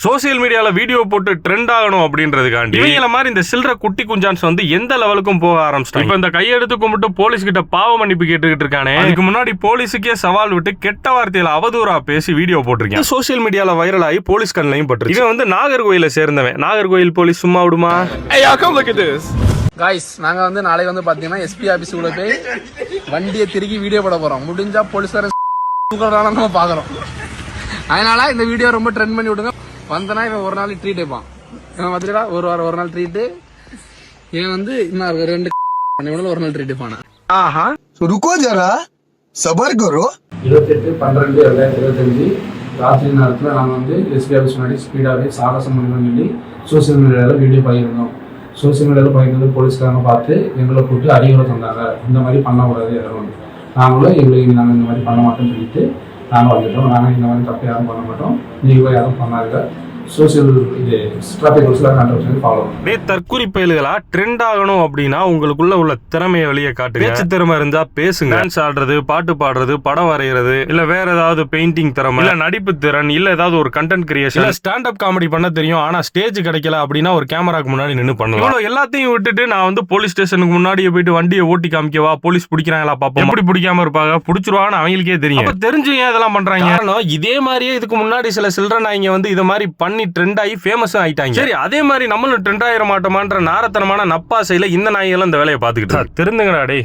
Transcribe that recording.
Social மீடியால video போட்டு trend ஆகணும் அப்படின்றதுக்காண்டி இவங்கள மாதிரி இந்த சில்ற குட்டி குஞ்சான்ஸ் வந்து எந்த லெவலுக்கும் போக ஆரம்பிச்சிட்டாங்க. இப்ப இந்த கையெடுத்து கும்பிட்டு போலீஸ் கிட்ட பாவ மன்னிப்பு கேட்டுக்கிட்டு இருக்கானே, அதுக்கு முன்னாடி போலீஸுக்கே சவால் விட்டு கெட்ட வார்த்தையில அவதூறா பேசி வீடியோ போட்டிருக்கேன். சோசியல் மீடியால வைரல் ஆகி போலீஸ் கண்ணையும் பட்டு. இவன் வந்து நாகர்கோயில சேர்ந்தவன். நாகர்கோயில் போலீஸ் சும்மா விடுமா? காய்ஸ், நாங்க வந்து நாளைக்கு வந்து பாத்தீங்கன்னா எஸ்பி ஆபீஸ் உள்ள போய் வண்டியை திருக்கி வீடியோ போட போறோம். முடிஞ்சா போலீஸ்காரன் நம்ம பாக்குறோம். அதனால இந்த வீடியோ ரொம்ப ட்ரெண்ட் பண்ணி விடுங்க. வந்தனா இவன் ஒரு நாள் ட்ரீட் வைப்பான். இவன் வந்துட்டா ஒரு நாள் ட்ரீட். இவன் வந்து இன்னும் ஒரு நாள் ட்ரீட் வைப்பான. रुको जरा सबर करो. 28/12/2025 ராத்திரி நேரத்தில் நாங்கள் வந்து எஸ்பி ஆஃபீஸ் முன்னாடி ஸ்பீடாகவே சாகசம் பண்ணணும்னு சொல்லி சோசியல் மீடியாவில் வீடியோ பகிர்ந்தோம். சோசியல் மீடியாவில் பகிர்ந்தது போலீஸ்காரங்க பார்த்து எங்களை கூப்பிட்டு அறிவுரை தந்தாங்க. இந்த மாதிரி பண்ணக்கூடாது எல்லாம். நாங்களும் எங்களுக்கு நாங்கள் இந்த மாதிரி பண்ண மாட்டோம்னு சொல்லிட்டு நாங்கள் வந்துட்டோம். நாங்கள் இந்த மாதிரி தப்பு யாரும் பண்ண மாட்டோம், நீங்களும் யாரும் பண்ணாங்க. சோசியல் இது டிராஃபிக் ரூல்ஸ்லாம் கண்டிப்பாக ஃபாலோ பண்ணுங்க. தற்கொலை பயல்களா ட்ரெண்ட் ஆகணும் அப்படின்னா உங்களுக்குள்ள உள்ள திறமையை வெளியே காட்டுங்க. பேச்சு திறமை இருந்தா பேசுங்க. டான்ஸ் ஆடுறது, பாட்டு பாடுறது, படம் வரைகிறது, இல்ல வேற ஏதாவது பெயிண்டிங் திறமை, இல்ல நடிப்பு திறன், இல்ல ஏதாவது ஒரு கண்டென்ட் கிரியேஷன், இல்ல ஸ்டாண்ட் அப் காமெடி பண்ண தெரியும் ஆனா ஸ்டேஜ் கிடைக்கல அப்படின்னா ஒரு கேமராக்கு முன்னாடி நின்று பண்ணலாம். இவ்வளவு எல்லாத்தையும் விட்டுட்டு நான் வந்து போலீஸ் ஸ்டேஷனுக்கு முன்னாடியே போயிட்டு வண்டியை ஓட்டி காமிக்கவா, போலீஸ் பிடிக்கிறாங்களா பாப்போம். எப்படி பிடிக்காம இருப்பாங்க, பிடிச்சிருவான்னு அவங்களுக்கே தெரியும். தெரிஞ்சு ஏன் இதெல்லாம் பண்றாங்க? காரணம் இதே மாதிரியே இதுக்கு முன்னாடி சில சில்ட்ரன் நாய்ங்க வந்து இதை மாதிரி பண்ணி ட்ரெண்ட் ஆகி ஃபேமஸ் ஆயிட்டாங்க. சரி, அதே மாதிரி நம்மளும் ட்ரெண்ட் ஆயிர மாட்டோமான்ற நாரத்தனமான நப்பாசையில இந்த நாய்கள் இந்த வேலையை பார்த்துக்கிட்டு திருந்துங்கடா டே.